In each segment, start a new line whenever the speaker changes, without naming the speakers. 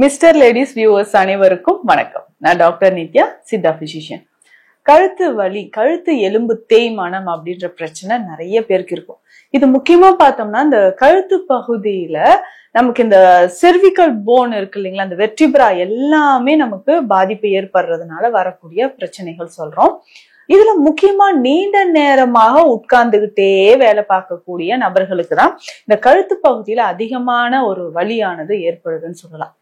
Mister ladies viewers அனைவருக்கும் வணக்கம். நான் டாக்டர் நித்யா, சித்தா பிசிஷியன். கழுத்து வலி, கழுத்து எலும்பு தேய்மானம் அப்படின்ற பிரச்சனை நிறைய பேருக்கு இருக்கும். இது முக்கியமா பார்த்தோம்னா இந்த கழுத்து பகுதியில நமக்கு இந்த செர்விக்கல் போன் இருக்கு இல்லைங்களா, அந்த வெர்டிப்ரா எல்லாமே நமக்கு பாதிப்பு ஏற்படுறதுனால வரக்கூடிய பிரச்சனைகள் சொல்றோம். இதுல முக்கியமா நீண்ட நேரமாக உட்கார்ந்துகிட்டே வேலை பார்க்கக்கூடிய நபர்களுக்கு தான் இந்த கழுத்து பகுதியில அதிகமான ஒரு வலியானது ஏற்படுதுன்னு சொல்லலாம்.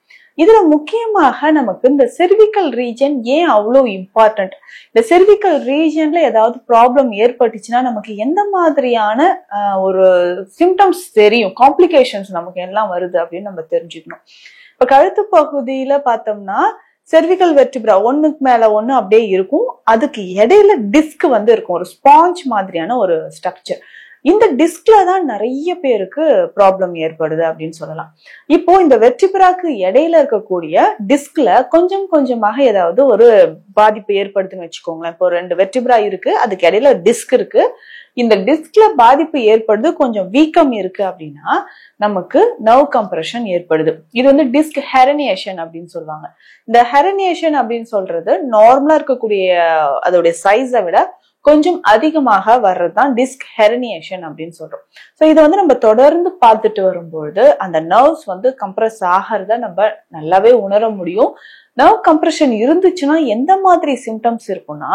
இதுல முக்கியமாக நமக்கு இந்த செர்விக்கல் ரீஜன் ஏன் அவ்வளவு இம்பார்ட்டன்ட், இந்த செர்விக்கல் ரீஜன்ல ஏதாவது ப்ராப்ளம் ஏற்பட்டுச்சுன்னா நமக்கு எந்த மாதிரியான ஒரு சிம்டம்ஸ் தெரியும், காம்ப்ளிகேஷன்ஸ் நமக்கு எல்லாம் வருது அப்படின்னு நம்ம தெரிஞ்சுக்கணும். இப்ப கழுத்து பகுதியில பார்த்தோம்னா செர்விக்கல் வெர்டிப்ரா ஒண்ணுக்கு மேல ஒண்ணு அப்படியே இருக்கும். அதுக்கு இடையில டிஸ்க் இருக்கும், ஒரு ஸ்பாஞ்ச் மாதிரியான ஒரு ஸ்ட்ரக்சர். இந்த டிஸ்க்ல தான் நிறைய பேருக்கு ப்ராப்ளம் ஏற்படுது அப்படின்னு சொல்லலாம். இப்போ இந்த வெர்டிப்ராக்கு இடையில இருக்கக்கூடிய டிஸ்க்ல கொஞ்சம் கொஞ்சமாக ஏதாவது ஒரு பாதிப்பு ஏற்படுதுன்னு வச்சுக்கோங்களேன். இப்போ 2 வெர்டிப்ரா இருக்கு, அதுக்கு இடையில டிஸ்க் இருக்கு. இந்த டிஸ்க்ல பாதிப்பு ஏற்படுது, கொஞ்சம் வீக்கம் இருக்கு அப்படின்னா நமக்கு நர்வ் கம்ப்ரெஷன் ஏற்படுது. இது டிஸ்க் ஹெரனியேஷன் அப்படின்னு சொல்லுவாங்க. இந்த ஹெரனியேஷன் அப்படின்னு சொல்றது நார்மலா இருக்கக்கூடிய அதோடைய சைஸை விட கொஞ்சம் அதிகமாக வர்றதுதான் டிஸ்க் ஹெரனியேஷன் அப்படின்னு சொல்றோம். சோ இதை நம்ம தொடர்ந்து பார்த்துட்டு வரும்பொழுது அந்த நர்வ்ஸ் கம்ப்ரஸ் ஆகிறத நம்ம நல்லாவே உணர முடியும். நர்வ் கம்ப்ரெஷன் இருந்துச்சுன்னா எந்த மாதிரி சிம்டம்ஸ் இருக்கும்னா,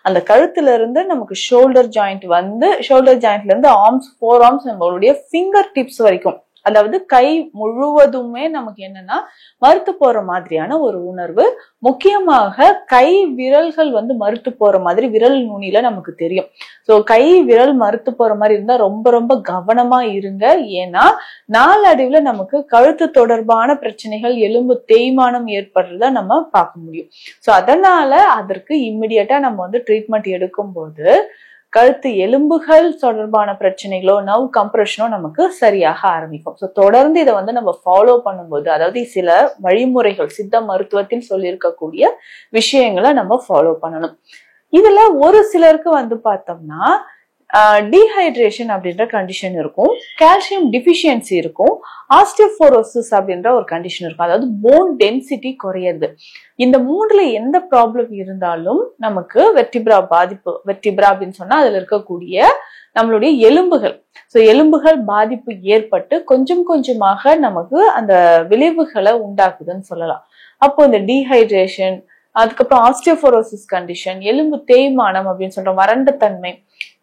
அந்த கழுத்துல இருந்து நமக்கு ஷோல்டர் ஜாயிண்ட்ல இருந்து ஆர்ம்ஸ், 4 ஆர்ம்ஸ், நம்மளுடைய ஃபிங்கர் டிப்ஸ் வரைக்கும், அதாவது கை முழுவதுமே நமக்கு என்னன்னா மறுத்து போற மாதிரியான ஒரு உணர்வு. முக்கியமாக கை விரல்கள் மறுத்து போற மாதிரி விரல் நுனியில நமக்கு தெரியும். சோ கை விரல் மறுத்து போற மாதிரி இருந்தா ரொம்ப ரொம்ப கவனமா இருங்க. ஏன்னா நாளடைவுல நமக்கு கழுத்து தொடர்பான பிரச்சனைகள், எலும்பு தேய்மானம் ஏற்படுறத நம்ம பார்க்க முடியும். சோ அதனால அதற்கு இம்மிடியட்டா நம்ம ட்ரீட்மெண்ட் எடுக்கும் போது கழுத்து எலும்புகள் தொடர்பான பிரச்சனைகளோ நர்வ் கம்ப்ரெஷனோ நமக்கு சரியாக ஆரம்பிக்கும். ஸோ தொடர்ந்து இதை நம்ம ஃபாலோ பண்ணும்போது, அதாவது சில வழிமுறைகள் சித்த மருத்துவத்தில் சொல்லியிருக்கக்கூடிய விஷயங்களை நம்ம ஃபாலோ பண்ணணும். இதுல ஒரு சிலருக்கு பார்த்தோம்னா டீஹைட்ரேஷன் அப்படின்ற கண்டிஷன் இருக்கும், கால்சியம் டிஃபிஷியன்சி இருக்கும், ஆஸ்டியோபோரோசிஸ் அப்படின்ற ஒரு கண்டிஷன் இருக்கும், அதாவது போன் டென்சிட்டி குறையிறது. இந்த 3ல எந்த ப்ராப்ளம் இருந்தாலும் நமக்கு வெர்டிப்ரா பாதிப்பு, வெர்டிப்ரா அப்படின்னு சொன்னா அதுல இருக்கக்கூடிய நம்மளுடைய எலும்புகள் பாதிப்பு ஏற்பட்டு கொஞ்சம் கொஞ்சமாக நமக்கு அந்த விளைவுகளை உண்டாக்குதுன்னு சொல்லலாம். அப்போ இந்த டீஹைட்ரேஷன், அதுக்கப்புறம் ஆஸ்டியோபோரோசிஸ் கண்டிஷன், எலும்பு தேய்மானம் அப்படின்னு சொல்ற வறண்ட தன்மை,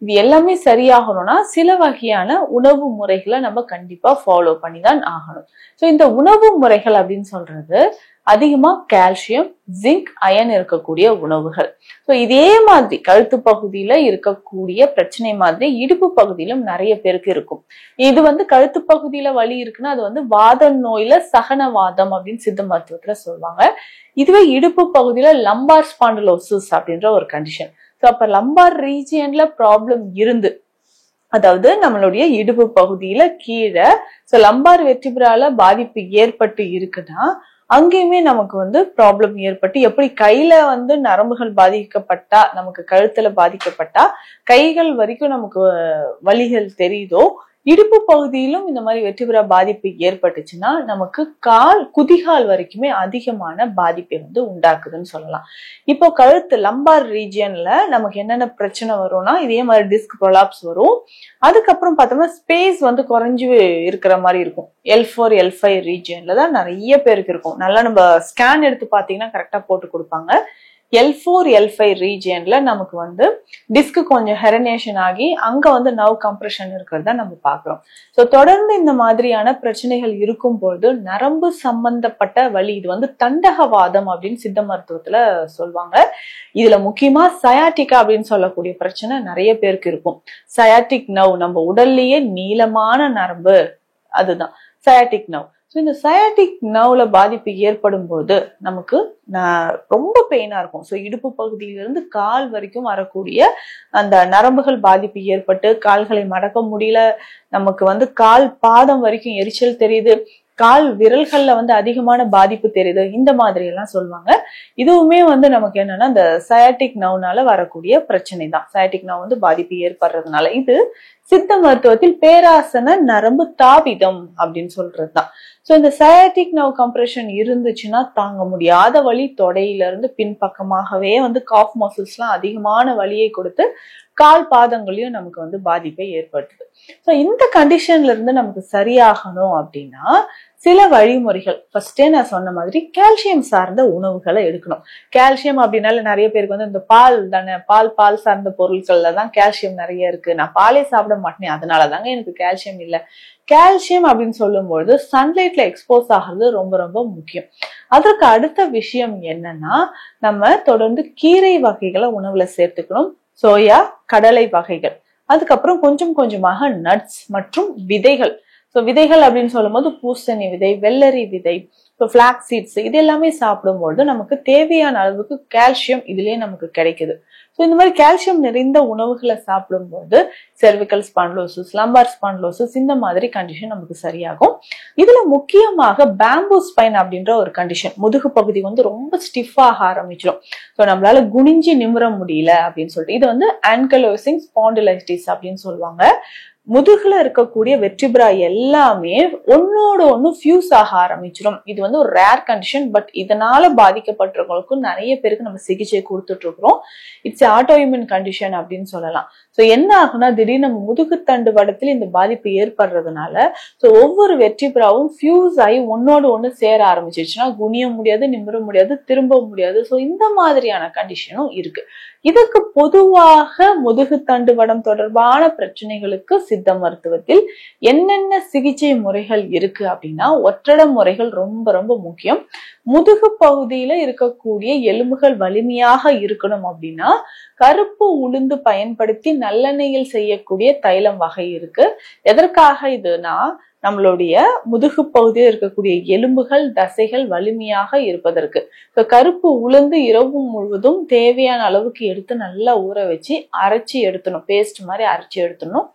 இது எல்லாமே சரியாகணும்னா சில வகையான உணவு முறைகளை நம்ம கண்டிப்பா ஃபாலோ பண்ணி தான் ஆகணும். ஸோ இந்த உணவு முறைகள் அப்படின்னு சொல்றது அதிகமா கால்சியம், ஜிங்க், அயன் இருக்கக்கூடிய உணவுகள். ஸோ இதே மாதிரி கழுத்து பகுதியில இருக்கக்கூடிய பிரச்சனை மாதிரி இடுப்பு பகுதியிலும் நிறைய பேருக்கு இருக்கும். இது கழுத்து பகுதியில வலி இருக்குன்னா அது வாத நோயில சகனவாதம் அப்படின்னு சித்த மருத்துவத்துல சொல்லுவாங்க. இதுவே இடுப்பு பகுதியில லம்பார் ஸ்பாண்டிலோசிஸ் அப்படின்ற ஒரு கண்டிஷன். ஸோ அப்ப லம்பார் ரீஜியன்ல ப்ராப்ளம் இருந்து, அதாவது நம்மளுடைய இடுப்பு பகுதியில கீழே லம்பார் வெர்டிப்ரால பாதிப்பு ஏற்பட்டு இருக்குன்னா அங்கேயுமே நமக்கு ப்ராப்ளம் ஏற்பட்டு, எப்படி கையில நரம்புகள் பாதிக்கப்பட்டா, நமக்கு கழுத்துல பாதிக்கப்பட்டா கைகள் வரைக்கும் நமக்கு வலிகள் தெரியுதோ, இடுப்பு பகுதியிலும் இந்த மாதிரி வெர்டிப்ரா பாதிப்பு ஏற்பட்டுச்சுன்னா நமக்கு குதிகால் வரைக்குமே அதிகமான பாதிப்பை உண்டாக்குதுன்னு சொல்லலாம். இப்போ கழுத்து லம்பார் ரீஜியன்ல நமக்கு என்னென்ன பிரச்சனை வரும்னா, இதே மாதிரி டிஸ்க் ப்ரொலாப்ஸ் வரும். அதுக்கப்புறம் பார்த்தோம்னா ஸ்பேஸ் குறைஞ்சு இருக்கிற மாதிரி இருக்கும். L4, L5 ரீஜியன்ல தான் நிறைய பேருக்கு இருக்கும். நல்லா நம்ம ஸ்கேன் எடுத்து பார்த்தீங்கன்னா கரெக்டா போட்டு கொடுப்பாங்க. L4, L5 ரீஜியன்ல நமக்கு டிஸ்க் கொஞ்சம் ஹெரனியேஷன் ஆகி அங்க நர்வ் கம்ப்ரெஷன் இருக்கிறத நம்ம பாக்குறோம். சோ தொடர்ந்து இந்த மாதிரியான பிரச்சனைகள் இருக்கும்போது நரம்பு சம்பந்தப்பட்ட வலி, இது தண்டகவாதம் அப்படின்னு சித்த மருத்துவத்துல சொல்லுவாங்க. இதுல முக்கியமா சயாட்டிகா அப்படின்னு சொல்லக்கூடிய பிரச்சனை நிறைய பேருக்கு இருக்கும். சயாட்டிக் நர்வ், நம்ம உடல்லயே நீளமான நரம்பு, அதுதான் சயாட்டிக் நர்வ். இந்த சயாட்டிக் நர்வ்ல பாதிப்பு ஏற்படும் போது நமக்கு ரொம்ப பெயினா இருக்கும். ஸோ இடுப்பு பகுதியிலிருந்து கால் வரைக்கும் வரக்கூடிய அந்த நரம்புகள் பாதிப்பு ஏற்பட்டு கால்களை மடக்க முடியல, நமக்கு கால் பாதம் வரைக்கும் எரிச்சல் தெரியுது, கால் விரல்கள்ல வந்து அதிகமான பாதிப்பு தெரியுது, இந்த மாதிரி எல்லாம் சொல்லுவாங்க. இதுவுமே வந்து நமக்கு என்னன்னா இந்த சயாட்டிக் நர்வ்னால வரக்கூடிய பிரச்சனை தான். சயாட்டிக் நர்வ் வந்து பாதிப்பு ஏற்படுறதுனால. இது சித்த மருத்துவத்தில் பேராசன நரம்பு தாபிதம் அப்படின்னு சொல்றதுதான். சோ இந்த சயாட்டிக் நர்வ் கம்ப்ரெஷன் இருந்துச்சுன்னா தாங்க முடியாத வலி, தொடையில இருந்து பின்பக்கமாகவே வந்து காஃப் மசில்ஸ் எல்லாம் அதிகமான வலியை கொடுத்து கால் பாதங்களையும் நமக்கு வந்து பாதிப்பை ஏற்படுத்துது. சோ இந்த கண்டிஷன்ல இருந்து நமக்கு சரியாகணும் அப்படின்னா சில வழிமுறைகள். ஃபர்ஸ்டே நான் சொன்ன மாதிரி கால்சியம் சார்ந்த உணவுகளை எடுக்கணும். கால்சியம் அப்படின்னால நிறைய பேருக்கு வந்து இந்த பால் தானே, பால் சார்ந்த பொருட்கள்ல தான் கால்சியம் நிறைய இருக்கு, நான் பாலே சாப்பிட மாட்டேன் அதனாலதாங்க எனக்கு கால்சியம் இல்ல. கால்சியம் அப்படின்னு சொல்லும்போது சன்லைட்ல எக்ஸ்போஸ் ஆகிறது ரொம்ப ரொம்ப முக்கியம். அதற்கு அடுத்த விஷயம் என்னன்னா நம்ம தொடர்ந்து கீரை வகைகளை உணவுல சேர்த்துக்கணும். சோயா, கடலை வகைகள், அதுக்கப்புறம் கொஞ்சம் கொஞ்சமாக நட்ஸ் மற்றும் விதைகள். சோ விதைகள் அப்படின்னு சொல்லும் போது பூசணி விதை, வெள்ளரி விதை, பிளாக்ஸ் சீட்ஸ், இது எல்லாமே சாப்பிடும்போது நமக்கு தேவையான அளவுக்கு கால்சியம் இதுலயே நமக்கு கிடைக்குது. சோ இந்த மாதிரி கால்சியம் நிறைந்த உணவுகளை சாப்பிடும்போது செர்விக்கல் ஸ்பாண்டிலோசிஸ், லம்பார் ஸ்பாண்டிலோசிஸ் இந்த மாதிரி கண்டிஷன் நமக்கு சரியாகும். இதுல முக்கியமாக பேம்பூ ஸ்பைன் அப்படின்ற ஒரு கண்டிஷன், முதுகு பகுதி வந்து ரொம்ப ஸ்டிஃப் ஆக ஆரம்பிச்சிடும். சோ நம்மளால குனிஞ்சி நிமிர முடியல அப்படின்னு சொல்லிட்டு இது வந்து ஆன்கைலோசிங் ஸ்பாண்டிலைட்டிஸ் அப்படின்னு சொல்லுவாங்க. முதுகுல இருக்கக்கூடிய வெர்டிப்ரா எல்லாமே ஒன்னோட ஒண்ணு ஃபியூஸ் ஆக ஆரம்பிச்சிடும். இது வந்து ஒரு ரேர் கண்டிஷன். பட் இதனால பாதிக்கப்பட்டவங்களுக்கும் நிறைய பேருக்கு நம்ம சிகிச்சை கொடுத்துட்டு இருக்கிறோம். இட்ஸ் ஆட்டோஇம்யூன் கண்டிஷன் அப்படின்னு சொல்லலாம். சோ என்ன ஆகுனா திடீர்னு நம்ம முதுகு தண்டு வடத்தில் இந்த பாதிப்பு ஏற்படுறதுனால சோ ஒவ்வொரு வெர்டிப்ராவும் ஃபியூஸ் ஆகி ஒன்னோட ஒண்ணு சேர ஆரம்பிச்சிருச்சுன்னா குனிய முடியாது, நிமிர முடியாது, திரும்ப முடியாது. சோ இந்த மாதிரியான கண்டிஷனும் இருக்கு. இதுக்கு பொதுவாக முதுகு தண்டு வடம் தொடர்பான பிரச்சனைகளுக்கு சித்த மருத்துவத்தில் என்னென்ன சிகிச்சை முறைகள் இருக்கு அப்படின்னா ஒற்றட முறைகள் ரொம்ப ரொம்ப முக்கியம். முதுகு பகுதியில இருக்கக்கூடிய எலும்புகள் வலிமையாக இருக்கணும் அப்படின்னா கருப்பு உளுந்து பயன்படுத்தி நல்லெண்ணெயில் செய்யக்கூடிய தைலம் வகை இருக்கு. எதற்காக இதுனா நம்மளுடைய முதுகு பகுதியில் இருக்கக்கூடிய எலும்புகள், தசைகள் வலிமையாக இருப்பதற்கு. கருப்பு உளுந்து இரவு முழுவதும் தேவையான அளவுக்கு எடுத்து நல்லா ஊற வச்சு அரைச்சி எடுத்துணும், பேஸ்ட் மாதிரி அரைச்சி எடுத்துணும்.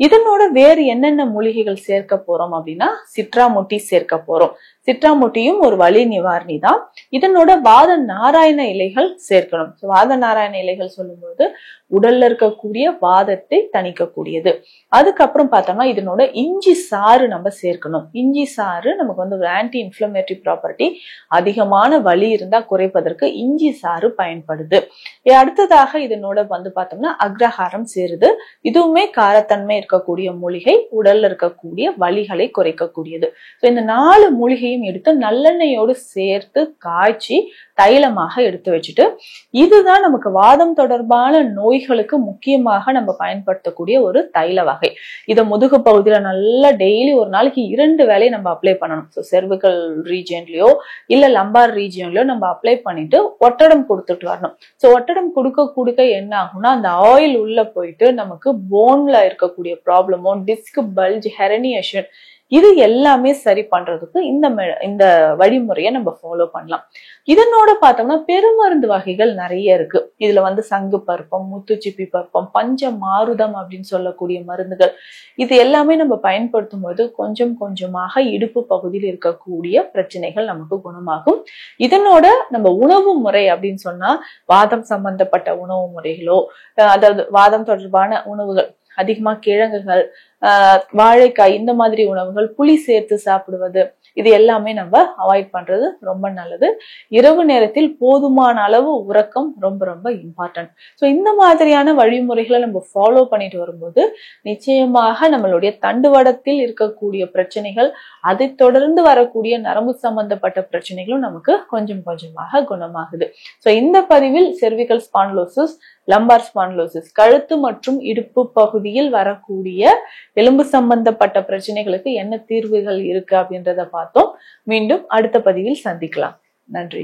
இதனோட வேறு என்னென்ன மூலிகைகள் சேர்க்க போறோம் அப்படின்னா சிட்ராமுட்டி சேர்க்க போறோம். சிட்ராமுட்டியும் ஒரு வலி நிவாரணி தான். இதனோட வாத நாராயண இலைகள் சேர்க்கணும். வாத நாராயண இலைகள் சொல்லும்போது உடல்ல இருக்கக்கூடிய வாதத்தை தணிக்கக்கூடியது. அதுக்கப்புறம் பார்த்தோம்னா இதனோட இஞ்சி சாறு நம்ம சேர்க்கணும். இஞ்சி சாறு நமக்கு வந்து ஒரு ஆன்டி இன்ஃப்ளமேட்டரி ப்ராப்பர்ட்டி, அதிகமான வலி இருந்தா குறைப்பதற்கு இஞ்சி சாறு பயன்படுது. அடுத்ததாக இதனோட வந்து பார்த்தோம்னா அக்ரஹாரம் சேருது. இதுவுமே காரத்தன்மை இருக்கக்கூடிய மூலிகை, உடல்ல இருக்கக்கூடிய வலிகளை குறைக்கக்கூடியது. இந்த 4 மூலிகையும் எடுத்து நல்லெண்ணெயோடு சேர்த்து காய்ச்சி தைலமாக எடுத்து வச்சுட்டு இதுதான் நமக்கு வாதம் தொடர்பான நோய்களுக்கு முக்கியமாக நம்ம பயன்படுத்தக்கூடிய ஒரு தைல வகை. இதை முதுகு பகுதியில நல்லா டெய்லி ஒரு நாளைக்கு 2 வேளையை நம்ம அப்ளை பண்ணணும். செர்விக்கல் ரீஜியன்லயோ இல்ல லம்பார் ரீஜியன்லயோ நம்ம அப்ளை பண்ணிட்டு ஒட்டடம் கொடுத்துட்டு வரணும். ஒட்டடம் கொடுக்க என்ன ஆகும்னா அந்த ஆயில் உள்ள போயிட்டு நமக்கு போன்ல இருக்கக்கூடிய ப்ராப்ளமோ, டிஸ்க் பல்ஜ், ஹெரனியேஷன், இது எல்லாமே சரி பண்றதுக்கு இந்த வழிமுறையை நம்ம ஃபாலோ பண்ணலாம். இதனோட பார்த்தோம்னா பெருமருந்து வகைகள் நிறைய இருக்கு. இதுல வந்து சங்கு பருப்பம், முத்துச்சிப்பி பருப்பம், பஞ்ச மாருதம் அப்படின்னு சொல்லக்கூடிய மருந்துகள், இது எல்லாமே நம்ம பயன்படுத்தும் போது கொஞ்சம் கொஞ்சமாக இடுப்பு பகுதியில் இருக்கக்கூடிய பிரச்சனைகள் நமக்கு குணமாகும். இதனோட நம்ம உணவு முறை அப்படின்னு சொன்னா வாதம் சம்பந்தப்பட்ட உணவு முறைகளோ, அதாவது வாதம் தொடர்பான உணவுகள், அதிகமா கிழங்குகள், வாழைக்காய், இந்த மாதிரி உணவுகள், புளி சேர்த்து சாப்பிடுவது, இது எல்லாமே நம்ம அவாய்ட் பண்றது ரொம்ப நல்லது. இரவு நேரத்தில் போதுமான அளவு உறக்கம் ரொம்ப ரொம்ப இம்பார்ட்டன்ட். இந்த மாதிரியான வழிமுறைகளை நம்ம ஃபாலோ பண்ணிட்டு வரும்போது நிச்சயமாக நம்மளுடைய தண்டுவடத்தில் இருக்கக்கூடிய பிரச்சனைகள், அதை தொடர்ந்து வரக்கூடிய நரம்பு சம்பந்தப்பட்ட பிரச்சனைகளும் நமக்கு கொஞ்சம் கொஞ்சமாக குணமாகுது. இந்த பதிவில் செர்விக்கல் ஸ்பாண்டிலோசிஸ், லம்பார் ஸ்பாண்டிலோசிஸ், கழுத்து மற்றும் இடுப்பு பகுதியில் வரக்கூடிய எலும்பு சம்பந்தப்பட்ட பிரச்சனைகளுக்கு என்ன தீர்வுகள் இருக்கு அப்படின்றத பார்த்தோம். மீண்டும் அடுத்த பதிவில் சந்திக்கலாம். நன்றி.